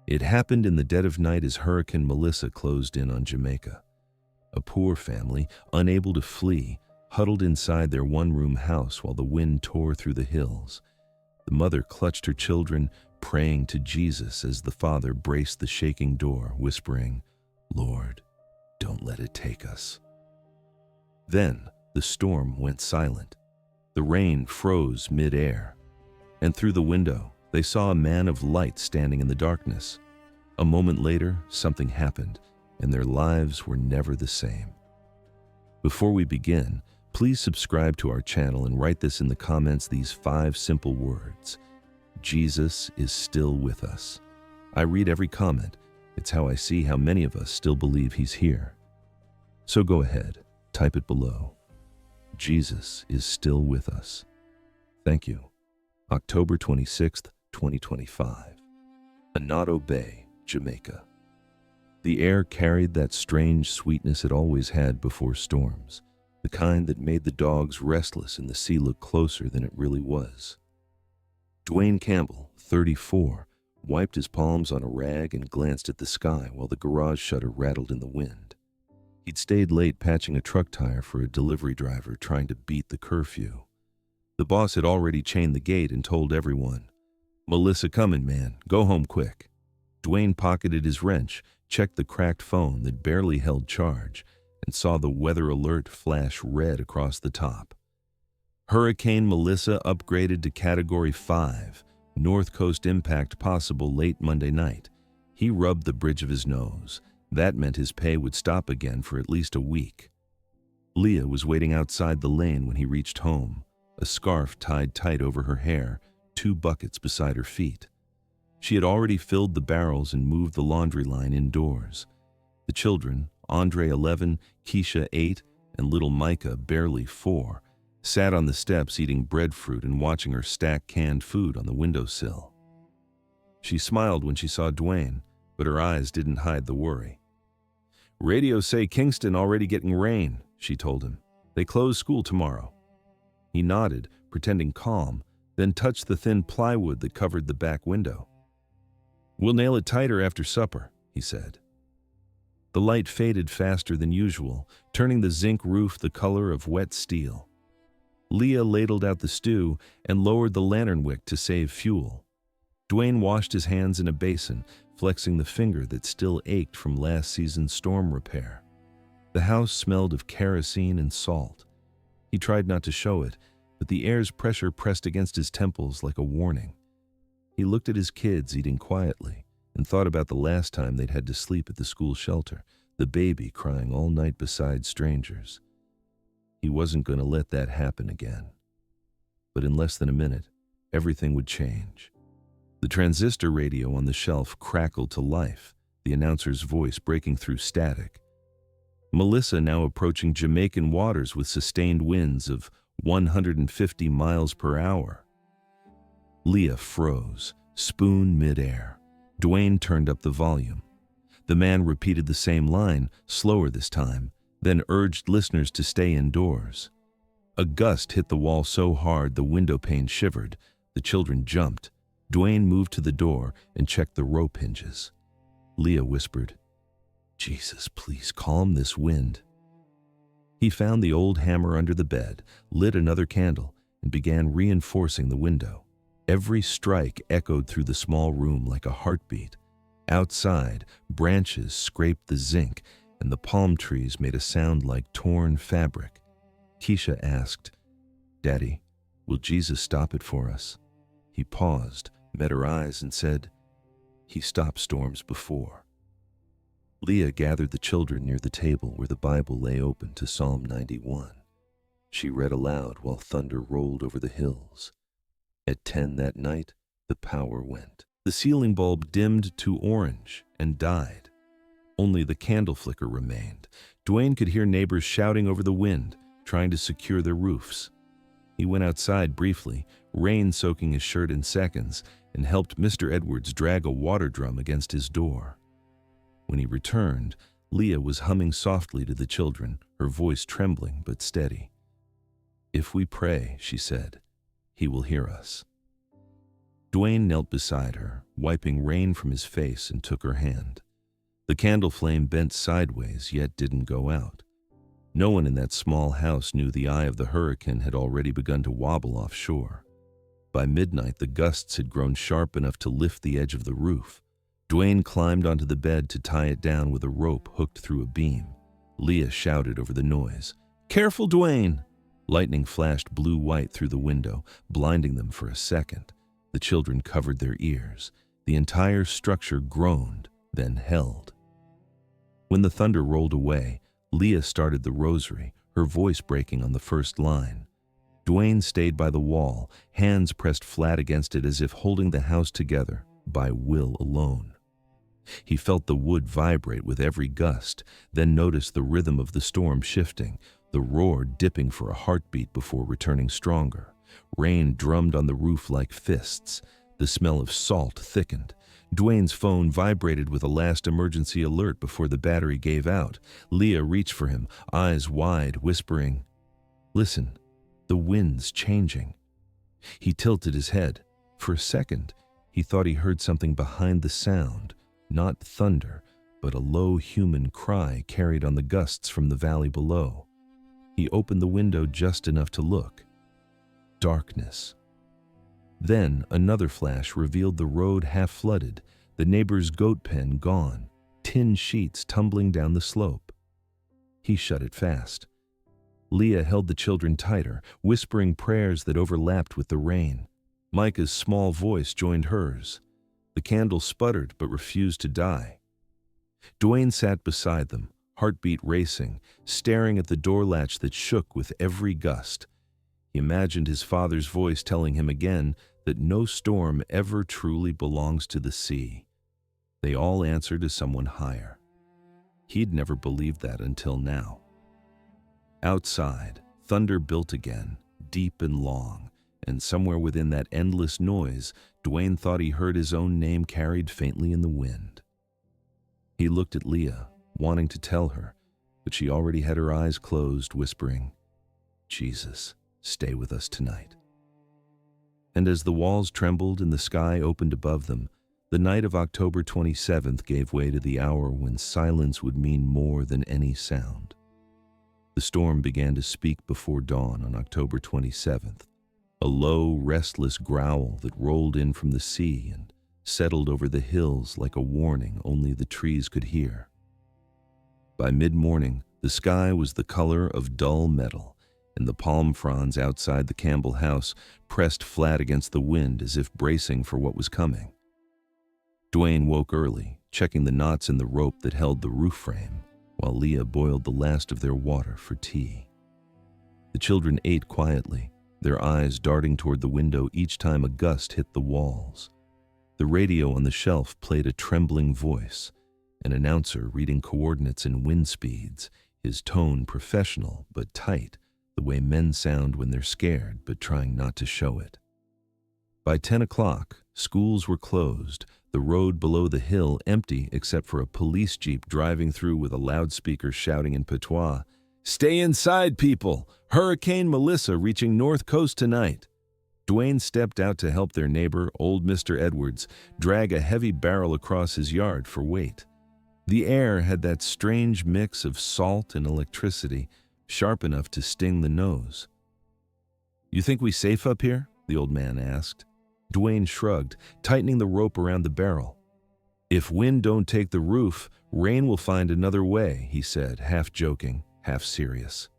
It happened in the dead of night as Hurricane Melissa closed in on Jamaica. A poor family, unable to flee, huddled inside their one-room house while the wind tore through the hills. The mother clutched her children, praying to Jesus as the father braced the shaking door, whispering, "Lord, don't let it take us." Then the storm went silent. The rain froze mid-air, and through the window they saw a man of light standing in the darkness. A moment later, something happened, and their lives were never the same. Before we begin, please subscribe to our channel and write this in the comments, these 5 simple words. Jesus is still with us. I read every comment. It's how I see how many of us still believe he's here. So go ahead, type it below. Jesus is still with us. Thank you. October 26th, 2025. Anado Bay, Jamaica. The air carried that strange sweetness it always had before storms, the kind that made the dogs restless and the sea look closer than it really was. Dwayne Campbell, 34, wiped his palms on a rag and glanced at the sky while the garage shutter rattled in the wind. He'd stayed late patching a truck tire for a delivery driver trying to beat the curfew. The boss had already chained the gate and told everyone, "Melissa coming, man, go home quick." Dwayne pocketed his wrench, checked the cracked phone that barely held charge, and saw the weather alert flash red across the top. Hurricane Melissa upgraded to Category 5, North Coast impact possible late Monday night. He rubbed the bridge of his nose. That meant his pay would stop again for at least a week. Leah was waiting outside the lane when he reached home, a scarf tied tight over her hair, 2 buckets beside her feet. She had already filled the barrels and moved the laundry line indoors. The children, Andre 11, Keisha 8, and little Micah barely 4, sat on the steps eating breadfruit and watching her stack canned food on the windowsill. She smiled when she saw Dwayne, but her eyes didn't hide the worry. "Radio say Kingston already getting rain," she told him. "They close school tomorrow." He nodded, pretending calm, then touched the thin plywood that covered the back window. "We'll nail it tighter after supper," he said. The light faded faster than usual, turning the zinc roof the color of wet steel. Leah ladled out the stew and lowered the lantern wick to save fuel. Dwayne washed his hands in a basin, flexing the finger that still ached from last season's storm repair. The house smelled of kerosene and salt. He tried not to show it, but the air's pressure pressed against his temples like a warning. He looked at his kids eating quietly and thought about the last time they'd had to sleep at the school shelter, the baby crying all night beside strangers. He wasn't going to let that happen again. But in less than a minute, everything would change. The transistor radio on the shelf crackled to life, the announcer's voice breaking through static. Melissa now approaching Jamaican waters with sustained winds of 150 miles per hour. Leah froze, spoon mid-air. Dwayne turned up the volume. The man repeated the same line, slower this time, then urged listeners to stay indoors. A gust hit the wall so hard the window pane shivered. The children jumped. Dwayne moved to the door and checked the rope hinges. Leah whispered, "Jesus, please calm this wind." He found the old hammer under the bed, lit another candle, and began reinforcing the window. Every strike echoed through the small room like a heartbeat. Outside, branches scraped the zinc, and the palm trees made a sound like torn fabric. Keisha asked, "Daddy, will Jesus stop it for us?" He paused, met her eyes, and said, "He stopped storms before." Leah gathered the children near the table where the Bible lay open to Psalm 91. She read aloud while thunder rolled over the hills. At 10 that night, the power went. The ceiling bulb dimmed to orange and died. Only the candle flicker remained. Dwayne could hear neighbors shouting over the wind, trying to secure their roofs. He went outside briefly, rain soaking his shirt in seconds, and helped Mr. Edwards drag a water drum against his door. When he returned, Leah was humming softly to the children, her voice trembling but steady. "If we pray," she said, "he will hear us." Dwayne knelt beside her, wiping rain from his face, and took her hand. The candle flame bent sideways, yet didn't go out. No one in that small house knew the eye of the hurricane had already begun to wobble offshore. By midnight, the gusts had grown sharp enough to lift the edge of the roof. Dwayne climbed onto the bed to tie it down with a rope hooked through a beam. Leah shouted over the noise, "Careful, Dwayne!" Lightning flashed blue-white through the window, blinding them for a second. The children covered their ears. The entire structure groaned, then held. When the thunder rolled away, Leah started the rosary, her voice breaking on the first line. Dwayne stayed by the wall, hands pressed flat against it as if holding the house together by will alone. He felt the wood vibrate with every gust, then noticed the rhythm of the storm shifting, the roar dipping for a heartbeat before returning stronger. Rain drummed on the roof like fists. The smell of salt thickened. Dwayne's phone vibrated with a last emergency alert before the battery gave out. Leah reached for him, eyes wide, whispering, "Listen, the wind's changing." He tilted his head. For a second, he thought he heard something behind the sound, not thunder, but a low human cry carried on the gusts from the valley below. He opened the window just enough to look. Darkness. Then another flash revealed the road half flooded, the neighbor's goat pen gone, tin sheets tumbling down the slope. He shut it fast. Leah held the children tighter, whispering prayers that overlapped with the rain. Micah's small voice joined hers. The candle sputtered but refused to die. Dwayne sat beside them, heartbeat racing, staring at the door latch that shook with every gust. He imagined his father's voice telling him again that no storm ever truly belongs to the sea. They all answer to someone higher. He'd never believed that until now. Outside, thunder built again, deep and long, and somewhere within that endless noise, Dwayne thought he heard his own name carried faintly in the wind. He looked at Leah, wanting to tell her, but she already had her eyes closed, whispering, "Jesus, stay with us tonight." And as the walls trembled and the sky opened above them, the night of October 27th gave way to the hour when silence would mean more than any sound. The storm began to speak before dawn on October 27th, a low, restless growl that rolled in from the sea and settled over the hills like a warning only the trees could hear. By mid-morning, the sky was the color of dull metal, and the palm fronds outside the Campbell house pressed flat against the wind as if bracing for what was coming. Dwayne woke early, checking the knots in the rope that held the roof frame, while Leah boiled the last of their water for tea. The children ate quietly, their eyes darting toward the window each time a gust hit the walls. The radio on the shelf played a trembling voice, an announcer reading coordinates in wind speeds, his tone professional but tight, the way men sound when they're scared but trying not to show it. By 10 o'clock, schools were closed, the road below the hill empty except for a police jeep driving through with a loudspeaker shouting in patois, "Stay inside, people! Hurricane Melissa reaching North Coast tonight." Dwayne stepped out to help their neighbor, old Mr. Edwards, drag a heavy barrel across his yard for weight. The air had that strange mix of salt and electricity, sharp enough to sting the nose. "You think we safe up here?" the old man asked. Dwayne shrugged, tightening the rope around the barrel. "If wind don't take the roof, rain will find another way," he said, half joking, half serious.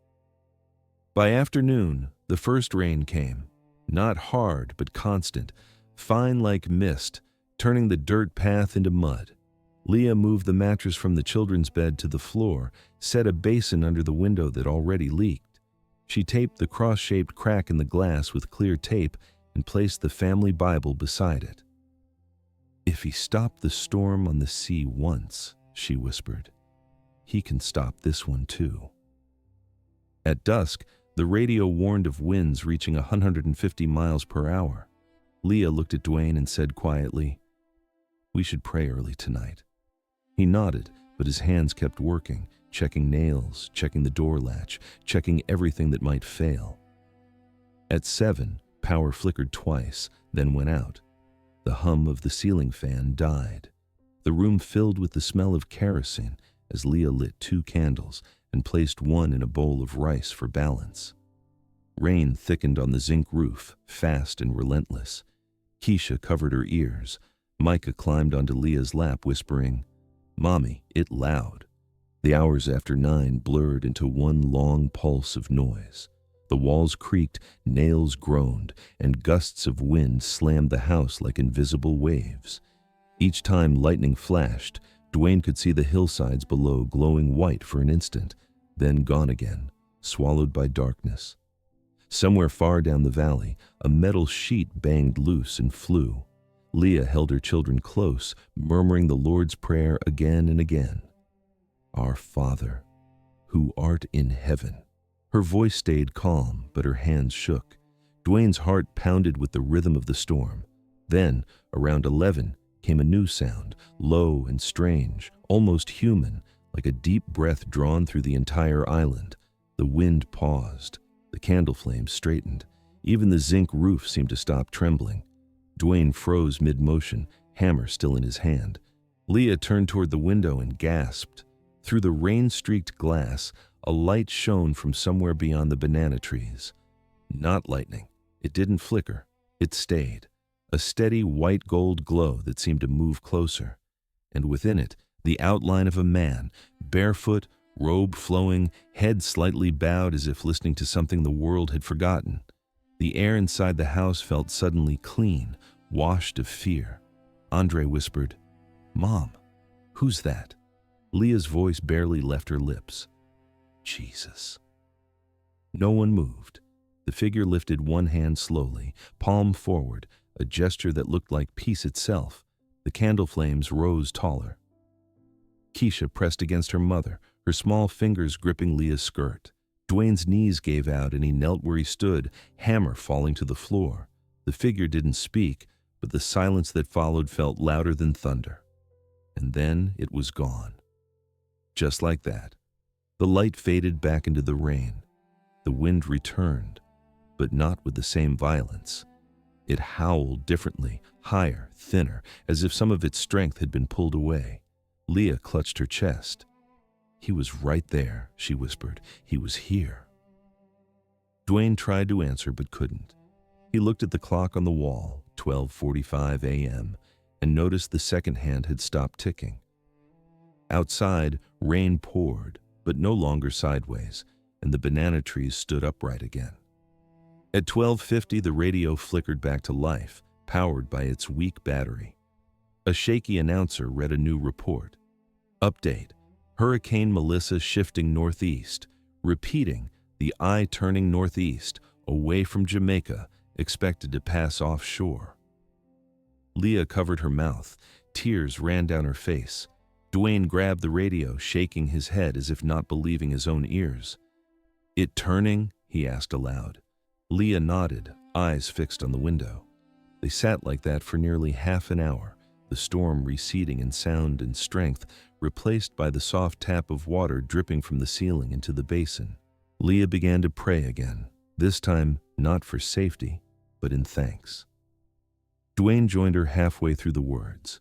By afternoon, the first rain came. Not hard, but constant, fine like mist, turning the dirt path into mud. Leah moved the mattress from the children's bed to the floor, set a basin under the window that already leaked. She taped the cross-shaped crack in the glass with clear tape and placed the family Bible beside it. "If he stopped the storm on the sea once," she whispered, "he can stop this one too." At dusk, the radio warned of winds reaching 150 miles per hour. Leah looked at Dwayne and said quietly, "We should pray early tonight." He nodded, but his hands kept working, checking nails, checking the door latch, checking everything that might fail. At 7, power flickered twice, then went out. The hum of the ceiling fan died. The room filled with the smell of kerosene as Leah lit 2 candles and placed one in a bowl of rice for balance. Rain thickened on the zinc roof, fast and relentless. Keisha covered her ears. Micah climbed onto Leah's lap, whispering, "Mommy, it loud." The hours after 9 blurred into one long pulse of noise. The walls creaked, nails groaned, and gusts of wind slammed the house like invisible waves. Each time lightning flashed, Dwayne could see the hillsides below glowing white for an instant, then gone again, swallowed by darkness. Somewhere far down the valley, a metal sheet banged loose and flew. Leah held her children close, murmuring the Lord's Prayer again and again. "Our Father, who art in heaven." Her voice stayed calm, but her hands shook. Dwayne's heart pounded with the rhythm of the storm. Then, around 11, came a new sound, low and strange, almost human, like a deep breath drawn through the entire island. The wind paused. The candle flames straightened. Even the zinc roof seemed to stop trembling. Dwayne froze mid-motion, hammer still in his hand. Leah turned toward the window and gasped. Through the rain-streaked glass, a light shone from somewhere beyond the banana trees. Not lightning. It didn't flicker. It stayed. A steady white gold glow that seemed to move closer. And within it, the outline of a man, barefoot, robe flowing, head slightly bowed as if listening to something the world had forgotten. The air inside the house felt suddenly clean, washed of fear. Andre whispered, "Mom, who's that?" Leah's voice barely left her lips. "Jesus." No one moved. The figure lifted one hand slowly, palm forward, a gesture that looked like peace itself. The candle flames rose taller. Keisha pressed against her mother, her small fingers gripping Leah's skirt. Dwayne's knees gave out and he knelt where he stood, hammer falling to the floor. The figure didn't speak, but the silence that followed felt louder than thunder. And then it was gone. Just like that. The light faded back into the rain. The wind returned, but not with the same violence. It howled differently, higher, thinner, as if some of its strength had been pulled away. Leah clutched her chest. "He was right there," she whispered. "He was here." Dwayne tried to answer but couldn't. He looked at the clock on the wall, 12:45 a.m., and noticed the second hand had stopped ticking. Outside, rain poured, but no longer sideways, and the banana trees stood upright again. At 12:50, the radio flickered back to life, powered by its weak battery. A shaky announcer read a new report. Update: Hurricane Melissa shifting northeast. Repeating, the eye turning northeast, away from Jamaica, expected to pass offshore. Leah covered her mouth. Tears ran down her face. Dwayne grabbed the radio, shaking his head as if not believing his own ears. "It turning?" he asked aloud. Leah nodded, eyes fixed on the window. They sat like that for nearly half an hour, the storm receding in sound and strength, replaced by the soft tap of water dripping from the ceiling into the basin. Leah began to pray again, this time not for safety, but in thanks. Dwayne joined her halfway through the words.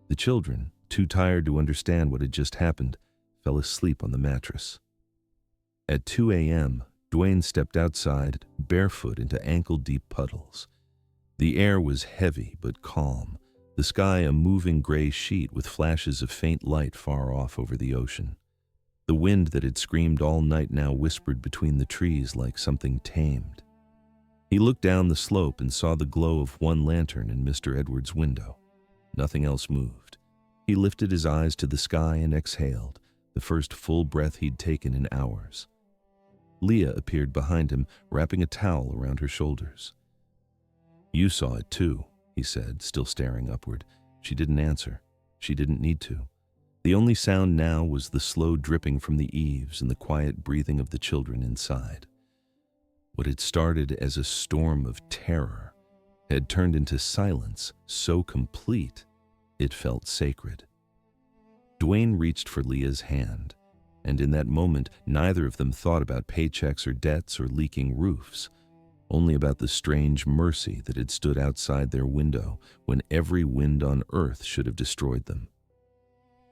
The children, too tired to understand what had just happened, fell asleep on the mattress. At 2 a.m., Dwayne stepped outside, barefoot into ankle-deep puddles. The air was heavy but calm, the sky a moving gray sheet with flashes of faint light far off over the ocean. The wind that had screamed all night now whispered between the trees like something tamed. He looked down the slope and saw the glow of one lantern in Mr. Edwards' window. Nothing else moved. He lifted his eyes to the sky and exhaled, the first full breath he'd taken in hours. Leah appeared behind him, wrapping a towel around her shoulders. "You saw it too," he said, still staring upward. She didn't answer. She didn't need to. The only sound now was the slow dripping from the eaves and the quiet breathing of the children inside. What had started as a storm of terror had turned into silence so complete it felt sacred. Dwayne reached for Leah's hand, and in that moment neither of them thought about paychecks or debts or leaking roofs. only about the strange mercy that had stood outside their window when every wind on earth should have destroyed them.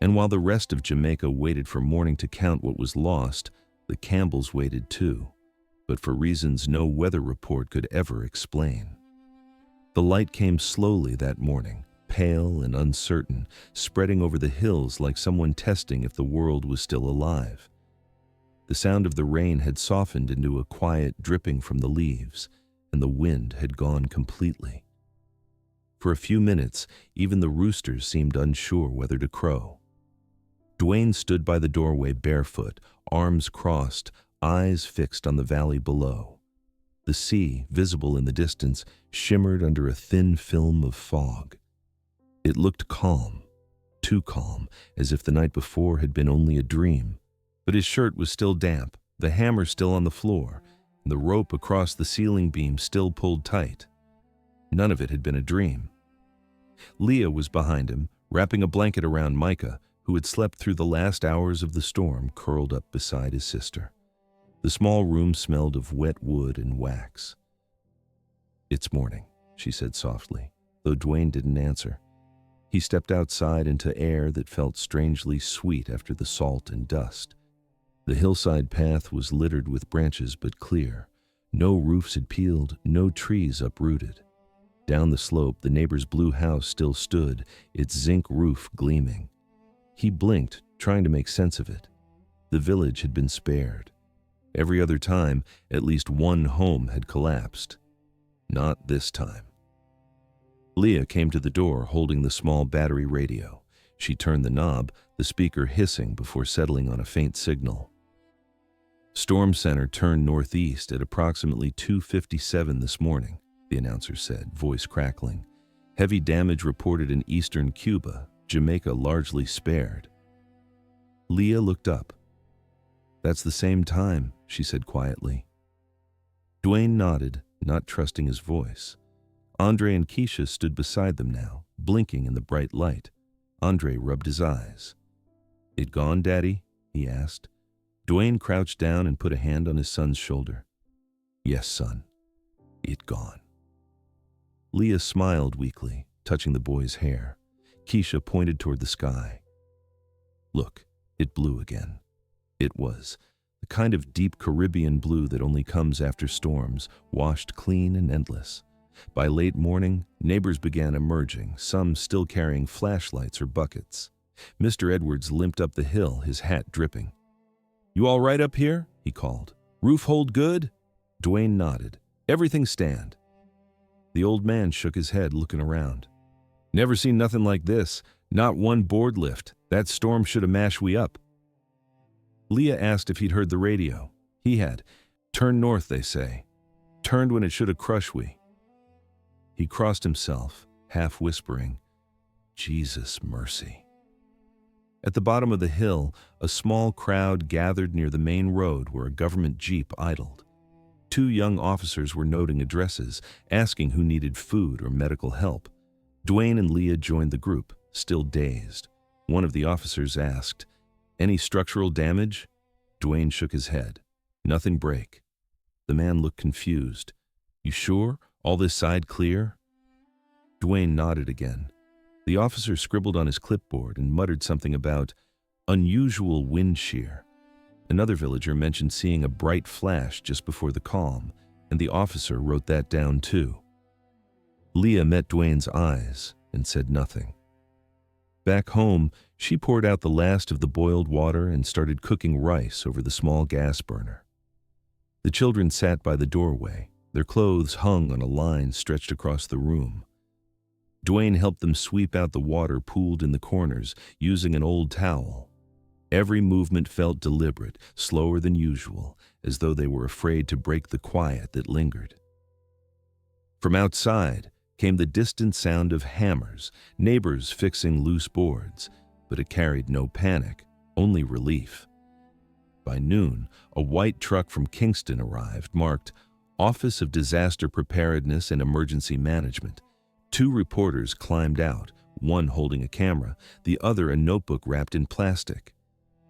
And while the rest of Jamaica waited for morning to count what was lost, the Campbells waited too, but for reasons no weather report could ever explain. The light came slowly that morning, pale and uncertain, spreading over the hills like someone testing if the world was still alive. The sound of the rain had softened into a quiet dripping from the leaves, and the wind had gone completely. For a few minutes, even the roosters seemed unsure whether to crow. Dwayne stood by the doorway barefoot, arms crossed, eyes fixed on the valley below. The sea, visible in the distance, shimmered under a thin film of fog. It looked calm, too calm, as if the night before had been only a dream. But his shirt was still damp, the hammer still on the floor, and the rope across the ceiling beam still pulled tight. None of it had been a dream. Leah was behind him, wrapping a blanket around Micah, who had slept through the last hours of the storm, curled up beside his sister. The small room smelled of wet wood and wax. "It's morning," she said softly, though Dwayne didn't answer. He stepped outside into air that felt strangely sweet after the salt and dust. The hillside path was littered with branches but clear. No roofs had peeled, no trees uprooted. Down the slope, the neighbor's blue house still stood, its zinc roof gleaming. He blinked, trying to make sense of it. The village had been spared. Every other time, at least one home had collapsed. Not this time. Leah came to the door holding the small battery radio. She turned the knob, the speaker hissing before settling on a faint signal. "Storm Center turned northeast at approximately 2:57 this morning," the announcer said, voice crackling. "Heavy damage reported in eastern Cuba, Jamaica largely spared." Leah looked up. "That's the same time," she said quietly. Dwayne nodded, not trusting his voice. Andre and Keisha stood beside them now, blinking in the bright light. Andre rubbed his eyes. "It gone, Daddy?" he asked. Dwayne crouched down and put a hand on his son's shoulder. "Yes, son. It gone." Leah smiled weakly, touching the boy's hair. Keisha pointed toward the sky. "Look, it blew again." It was the kind of deep Caribbean blue that only comes after storms, washed clean and endless. By late morning, neighbors began emerging, some still carrying flashlights or buckets. Mr. Edwards limped up the hill, his hat dripping. "You all right up here?" he called. "Roof hold good?" Dwayne nodded. "Everything stand." The old man shook his head, looking around. "Never seen nothing like this. Not one board lift. That storm should have mashed we up." Leah asked if he'd heard the radio. He had. "Turn north, they say. Turned when it should have crushed we." He crossed himself, half whispering, "Jesus mercy." At the bottom of the hill, a small crowd gathered near the main road where a government jeep idled. 2 young officers were noting addresses, asking who needed food or medical help. Dwayne and Leah joined the group, still dazed. One of the officers asked, "Any structural damage?" Dwayne shook his head. "Nothing break." The man looked confused. "You sure? All this side clear?" Dwayne nodded again. The officer scribbled on his clipboard and muttered something about unusual wind shear. Another villager mentioned seeing a bright flash just before the calm, and the officer wrote that down too. Leah met Dwayne's eyes and said nothing. Back home, she poured out the last of the boiled water and started cooking rice over the small gas burner. The children sat by the doorway, their clothes hung on a line stretched across the room. Dwayne helped them sweep out the water pooled in the corners using an old towel. Every movement felt deliberate, slower than usual, as though they were afraid to break the quiet that lingered. From outside came the distant sound of hammers, neighbors fixing loose boards, but it carried no panic, only relief. By noon, a white truck from Kingston arrived, marked Office of Disaster Preparedness and Emergency Management. 2 reporters climbed out, one holding a camera, the other a notebook wrapped in plastic.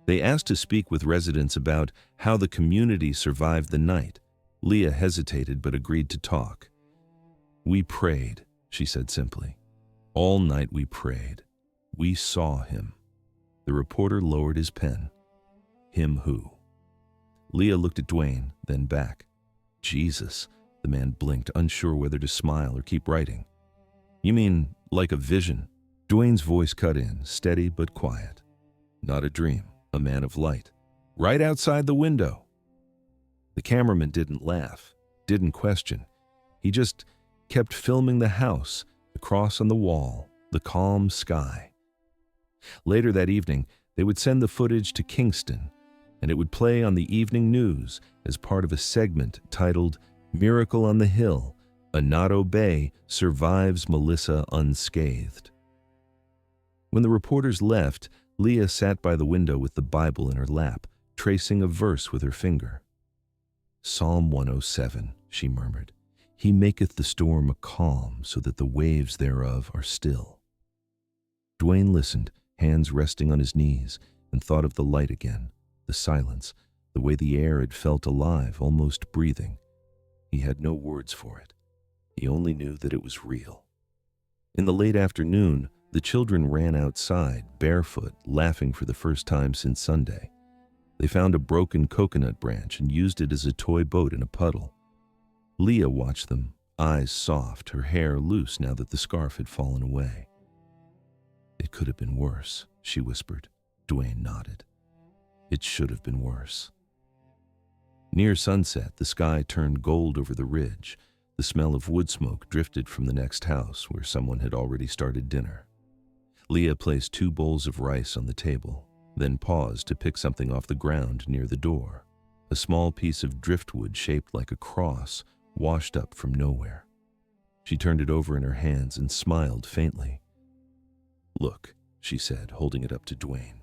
They asked to speak with residents about how the community survived the night. Leah hesitated but agreed to talk. "We prayed," she said simply. "All night we prayed. We saw him." The reporter lowered his pen. "Him who?" Leah looked at Dwayne, then back. "Jesus," the man blinked, unsure whether to smile or keep writing. "You mean like a vision?" Dwayne's voice cut in, steady but quiet. "Not a dream, a man of light. Right outside the window." The cameraman didn't laugh, didn't question. He just kept filming the house, the cross on the wall, the calm sky. Later that evening, they would send the footage to Kingston, and it would play on the evening news as part of a segment titled "Miracle on the Hill, Anato Bay Survives Melissa Unscathed." When the reporters left, Leah sat by the window with the Bible in her lap, tracing a verse with her finger. "Psalm 107, she murmured. "He maketh the storm a calm, so that the waves thereof are still." Dwayne listened, hands resting on his knees, and thought of the light again, the silence, the way the air had felt alive, almost breathing. He had no words for it. He only knew that it was real. In the late afternoon, the children ran outside, barefoot, laughing for the first time since Sunday. They found a broken coconut branch and used it as a toy boat in a puddle. Leah watched them, eyes soft, her hair loose now that the scarf had fallen away. "It could have been worse," she whispered. Dwayne nodded. "It should have been worse." Near sunset, the sky turned gold over the ridge. The smell of wood smoke drifted from the next house, where someone had already started dinner. Leah placed 2 bowls of rice on the table, then paused to pick something off the ground near the door. A small piece of driftwood shaped like a cross, washed up from nowhere. She turned it over in her hands and smiled faintly. "Look," she said, holding it up to Dwayne.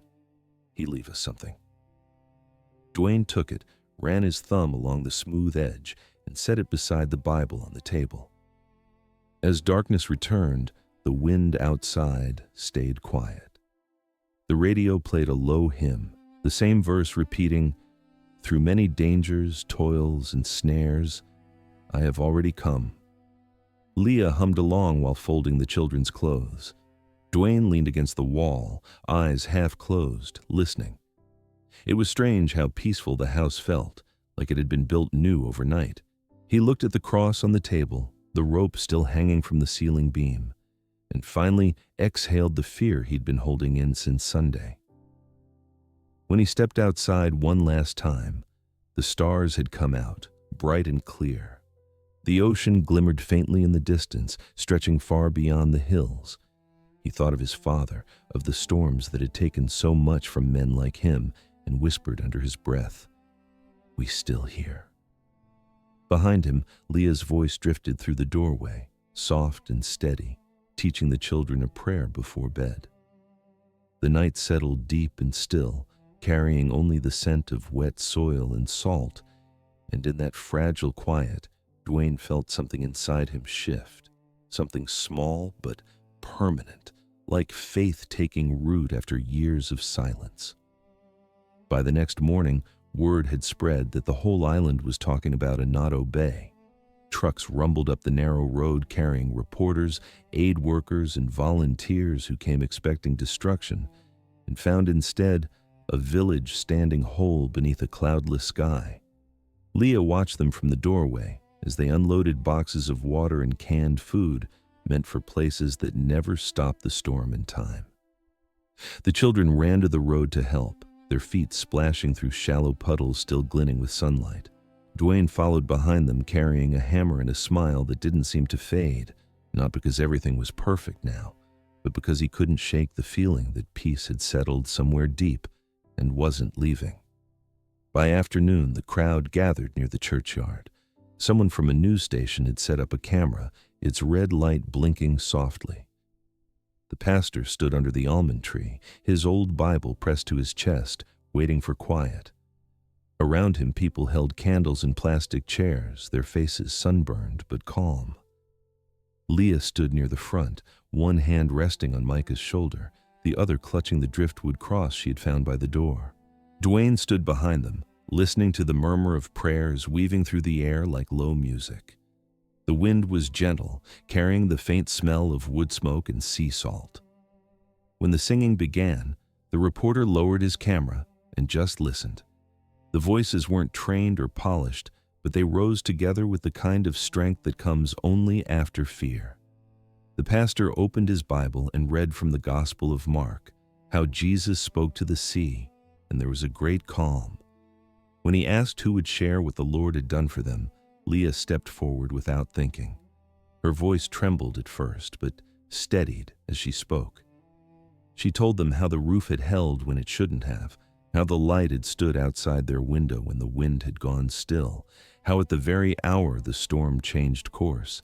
"He leave us something." Dwayne took it, ran his thumb along the smooth edge, and set it beside the Bible on the table. As darkness returned, the wind outside stayed quiet. The radio played a low hymn, the same verse repeating, "Through many dangers, toils, and snares, I have already come." Leah hummed along while folding the children's clothes. Dwayne leaned against the wall, eyes half closed, listening. It was strange how peaceful the house felt, like it had been built new overnight. He looked at the cross on the table, the rope still hanging from the ceiling beam, and finally exhaled the fear he'd been holding in since Sunday. When he stepped outside one last time, the stars had come out, bright and clear. The ocean glimmered faintly in the distance, stretching far beyond the hills. He thought of his father, of the storms that had taken so much from men like him, and whispered under his breath, "We still here." Behind him, Leah's voice drifted through the doorway, soft and steady, teaching the children a prayer before bed. The night settled deep and still, carrying only the scent of wet soil and salt, and in that fragile quiet, Dwayne felt something inside him shift, something small but permanent, like faith taking root after years of silence. By the next morning, word had spread that the whole island was talking about Anato Bay. Trucks rumbled up the narrow road carrying reporters, aid workers, and volunteers who came expecting destruction, and found instead a village standing whole beneath a cloudless sky. Leah watched them from the doorway as they unloaded boxes of water and canned food meant for places that never stopped the storm in time. The children ran to the road to help, their feet splashing through shallow puddles still glinting with sunlight. Dwayne followed behind them carrying a hammer and a smile that didn't seem to fade, not because everything was perfect now, but because he couldn't shake the feeling that peace had settled somewhere deep and wasn't leaving. By afternoon, the crowd gathered near the churchyard. Someone from a news station had set up a camera, its red light blinking softly. The pastor stood under the almond tree, his old Bible pressed to his chest, waiting for quiet. Around him, people held candles in plastic chairs, their faces sunburned but calm. Leah stood near the front, one hand resting on Micah's shoulder, the other clutching the driftwood cross she had found by the door. Dwayne stood behind them, listening to the murmur of prayers weaving through the air like low music. The wind was gentle, carrying the faint smell of wood smoke and sea salt. When the singing began, the reporter lowered his camera and just listened. The voices weren't trained or polished, but they rose together with the kind of strength that comes only after fear. The pastor opened his Bible and read from the Gospel of Mark, how Jesus spoke to the sea, and there was a great calm. When he asked who would share what the Lord had done for them, Leah stepped forward without thinking. Her voice trembled at first, but steadied as she spoke. She told them how the roof had held when it shouldn't have, how the light had stood outside their window when the wind had gone still, how at the very hour the storm changed course.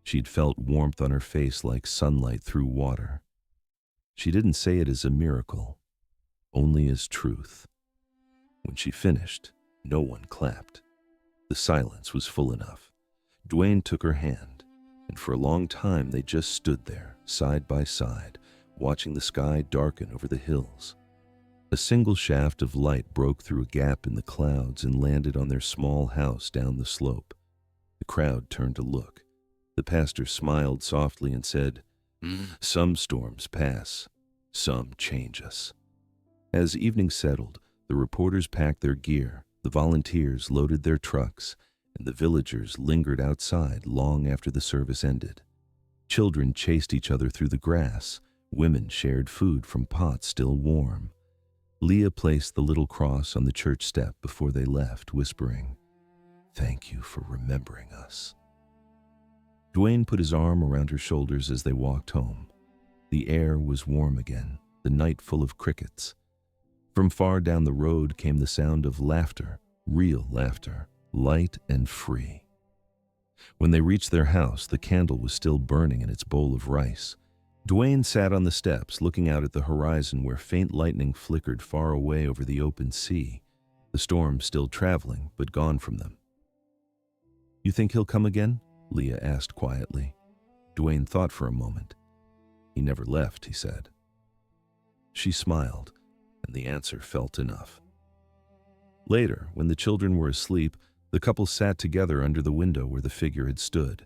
She'd felt warmth on her face like sunlight through water. She didn't say it as a miracle, only as truth. When she finished, no one clapped. The silence was full enough. Dwayne took her hand, and for a long time they just stood there, side by side, watching the sky darken over the hills. A single shaft of light broke through a gap in the clouds and landed on their small house down the slope. The crowd turned to look. The pastor smiled softly and said, "Some storms pass, some change us." As evening settled, the reporters packed their gear, the volunteers loaded their trucks, and the villagers lingered outside long after the service ended. Children chased each other through the grass. Women shared food from pots still warm. Leah placed the little cross on the church step before they left, whispering, "Thank you for remembering us." Dwayne put his arm around her shoulders as they walked home. The air was warm again, the night full of crickets. From far down the road came the sound of laughter, real laughter, light and free. When they reached their house, the candle was still burning in its bowl of rice. Dwayne sat on the steps, looking out at the horizon where faint lightning flickered far away over the open sea, the storm still traveling, but gone from them. "You think he'll come again?" Leah asked quietly. Dwayne thought for a moment. "He never left," he said. She smiled, and the answer felt enough. Later, when the children were asleep, the couple sat together under the window where the figure had stood.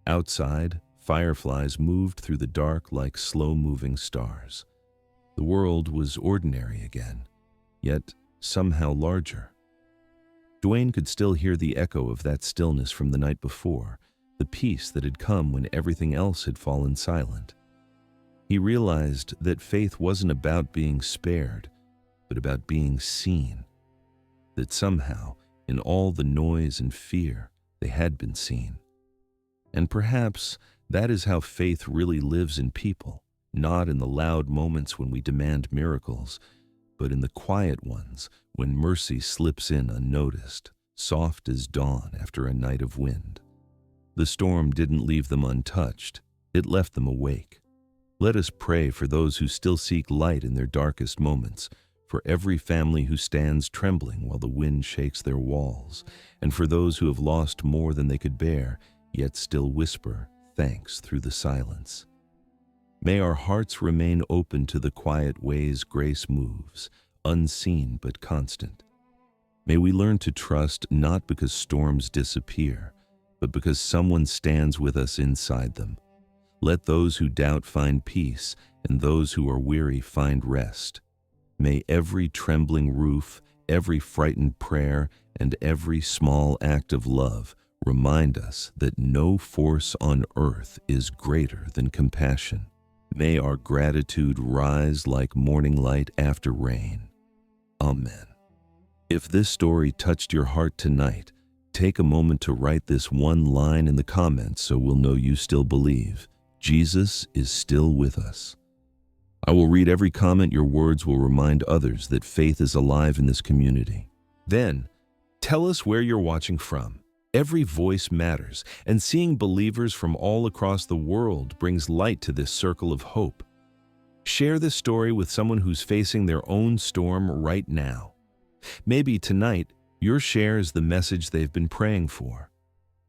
Outside, fireflies moved through the dark like slow-moving stars. The world was ordinary again, yet somehow larger. Dwayne could still hear the echo of that stillness from the night before, the peace that had come when everything else had fallen silent. He realized that faith wasn't about being spared, but about being seen. That somehow, in all the noise and fear, they had been seen. And perhaps that is how faith really lives in people, not in the loud moments when we demand miracles, but in the quiet ones when mercy slips in unnoticed, soft as dawn after a night of wind. The storm didn't leave them untouched, it left them awake. Let us pray for those who still seek light in their darkest moments, for every family who stands trembling while the wind shakes their walls, and for those who have lost more than they could bear, yet still whisper thanks through the silence. May our hearts remain open to the quiet ways grace moves, unseen but constant. May we learn to trust not because storms disappear, but because someone stands with us inside them. Let those who doubt find peace, and those who are weary find rest. May every trembling roof, every frightened prayer, and every small act of love remind us that no force on earth is greater than compassion. May our gratitude rise like morning light after rain. Amen. If this story touched your heart tonight, take a moment to write this one line in the comments so we'll know you still believe. Jesus is still with us. I will read every comment. Your words will remind others that faith is alive in this community. Then, tell us where you're watching from. Every voice matters, and seeing believers from all across the world brings light to this circle of hope. Share this story with someone who's facing their own storm right now. Maybe tonight, your share is the message they've been praying for.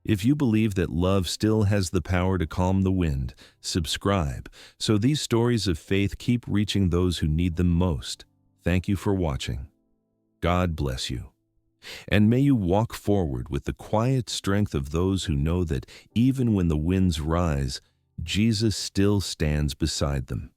If you believe that love still has the power to calm the wind, subscribe so these stories of faith keep reaching those who need them most. Thank you for watching. God bless you. And may you walk forward with the quiet strength of those who know that even when the winds rise, Jesus still stands beside them.